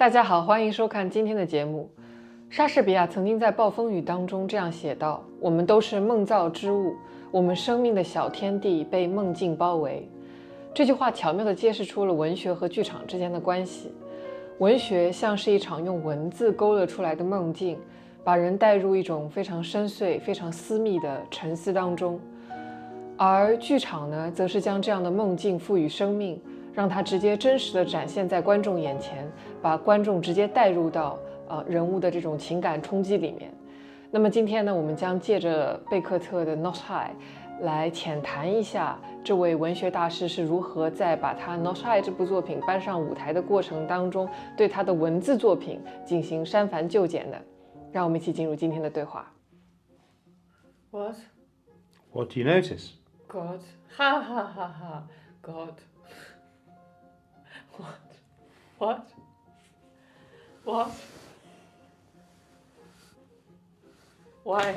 大家好，欢迎收看今天的节目。莎士比亚曾经在《暴风雨》当中这样写道：我们都是梦造之物，我们生命的小天地被梦境包围。这句话巧妙地揭示出了文学和剧场之间的关系。文学像是一场用文字勾勒出来的梦境，把人带入一种非常深邃、非常私密的沉思当中。而剧场呢，则是将这样的梦境赋予生命，让它直接真实地展现在观众眼前，把观众直接带入到人物的这种情感冲击里面。那么今天呢，我们将借着贝克特的 Not High 来浅谈一下这位文学大师是如何在把他 Not High 这部作品搬上舞台的过程当中，对他的文字作品进行删繁就简的。让我们一起进入今天的对话。What do you notice? God. Ha ha ha ha. God. What? Why?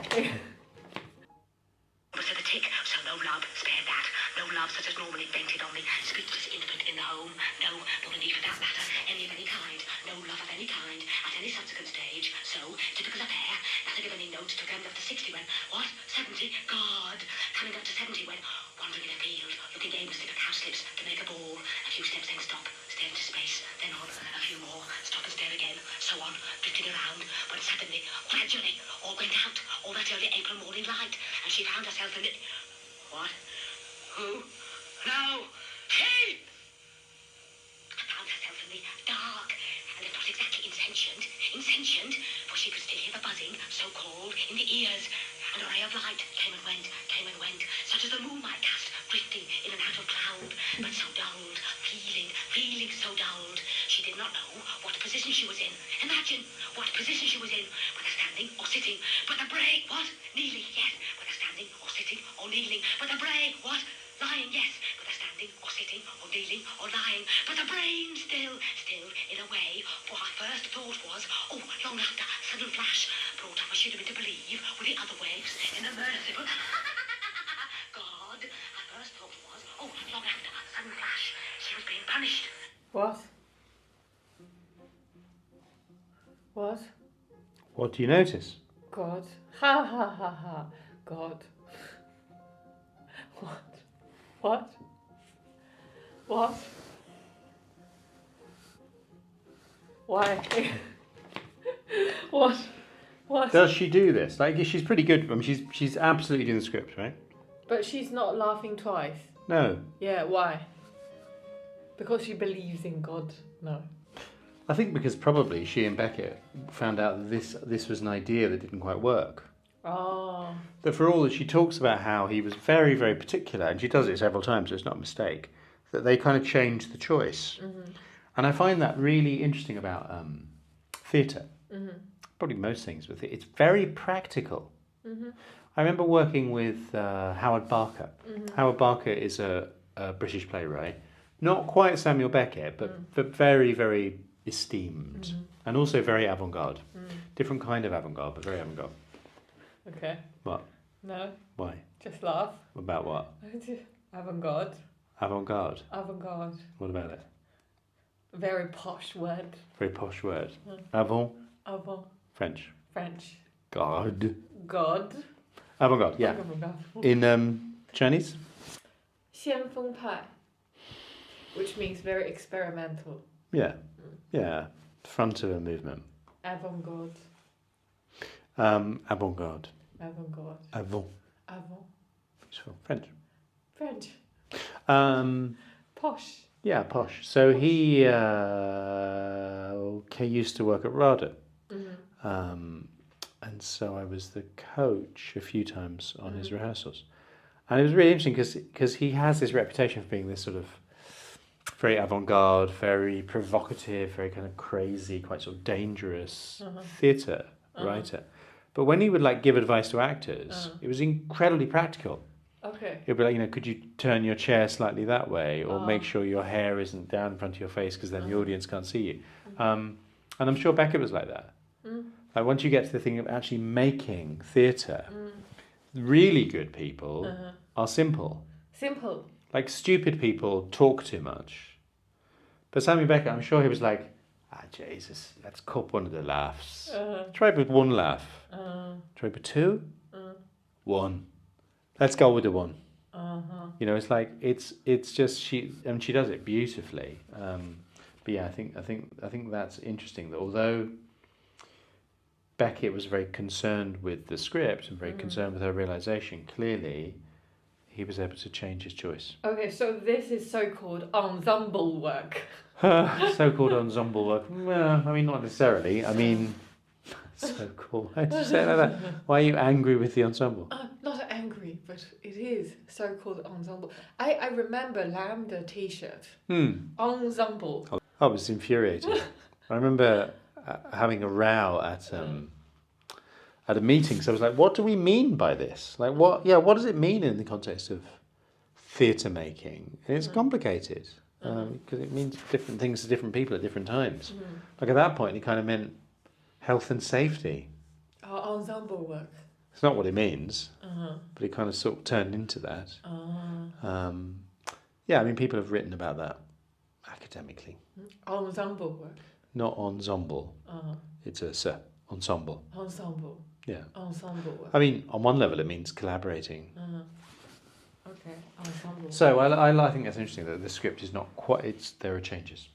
Was it a tick? So no love, spare that. No love such as normally vented on the speechless infant in the home. No, not a need for that matter. Any of any kind. No love of any kind at any subsequent stage. So, typical affair. Nothing of any note till coming up to 60 when, what? 70? God! Coming up to 70 when, wandering in a field, looking aimlessly for cowslips to make a ball. A few steps, then stop, stare into space, then on, a few more, stop and stare again, so on, drifting around, when suddenly, gradually, all went out, all that early April morning light, and she found herself in the... What? Who? No! She! Found herself in the dark, and if not exactly insentient, for she could still hear the buzzing, so-called, in the ears, and a ray of light came and went, such as the moon might cast, drifting in and out of cloud, but so dulled, feeling so dulled, she did not know what position she was in. Imagine what position she was in, whether standing or sitting, but the brain, what? Kneeling, yes, whether standing or sitting or kneeling, but the brain, what? Lying, yes, whether standing or sitting or kneeling or lying, but the brain still, in a way, for her first thought was, oh, long after, sudden flash, brought up a shudder to believe, with the other waves, in the merciful, God, her first thought was, oh, long after, sudden flash, she was being punished. What? What do you notice? God. Ha ha ha ha. God. What? Why? What? Does she do this? Like, she's pretty good. I mean, she's absolutely doing the script, right? But she's not laughing twice. No. Yeah, why? Because she believes in God. No. I think because probably she and Beckett found out that this was an idea that didn't quite work. Oh. That for all that she talks about how he was very, very particular, and she does it several times, so it's not a mistake, that they kind of changed the choice. Mm-hmm. And I find that really interesting about theatre. Mm-hmm. Probably most things with it. It's very practical. Mm-hmm. I remember working with Howard Barker. Mm-hmm. Howard Barker is a British playwright. Not quite Samuel Beckett, but very, very esteemed. And also very avant-garde. Different kind of avant-garde, but very avant-garde. Okay. What? No. Why? Just laugh. About what? Avant-garde. Avant-garde? Avant-garde. What about it? Very posh word. Very posh word. Avant? Avant. French. God. Avant-garde, yeah. Avant-garde. In Chinese? 先锋派, which means very experimental. Yeah. Yeah. Front of a movement. Avant-garde. Avant-garde. Avant-garde. Avant. French. Posh. Yeah, posh. So he used to work at RADA. Mm-hmm. And so I was the coach a few times on his rehearsals. And it was really interesting because he has this reputation for being this sort of very avant-garde, very provocative, very kind of crazy, quite sort of dangerous theatre writer. But when he would give advice to actors, it was incredibly practical. Okay. He'd be like, could you turn your chair slightly that way, or make sure your hair isn't down in front of your face because then the audience can't see you. And I'm sure Beckett was like that. Like once you get to the thing of actually making theatre, really good people are simple. Simple. Like stupid people talk too much. But Samuel Beckett, I'm sure he was like, Jesus, let's cup one of the laughs. Try with one laugh. Try with two. One. Let's go with the one. You know, it's like it's just she does it beautifully. But yeah, I think that's interesting. That although Beckett was very concerned with the script and very concerned with her realization, clearly he was able to change his choice. Okay, so this is so-called ensemble work. So-called ensemble work. Well, I mean, not necessarily. I mean, so-called. Why did you say it like that? Why are you angry with the ensemble? I'm not angry, but it is so-called ensemble. I remember Lambda T-shirt. Ensemble. I was infuriated. I remember having a row at a meeting. So I was like, "What do we mean by this? Like, what? Yeah, what does it mean in the context of theatre making?" And it's complicated because it means different things to different people at different times. Like at that point, it kind of meant health and safety. Oh, ensemble work. It's not what it means, but it kind of sort of turned into that. Yeah, I mean, people have written about that academically. Ensemble work. Not ensemble. It's a ensemble. Ensemble. Yeah. Ensemble work. I mean, on one level, it means collaborating. Okay, ensemble. So I think that's interesting that the script is not quite. There are changes.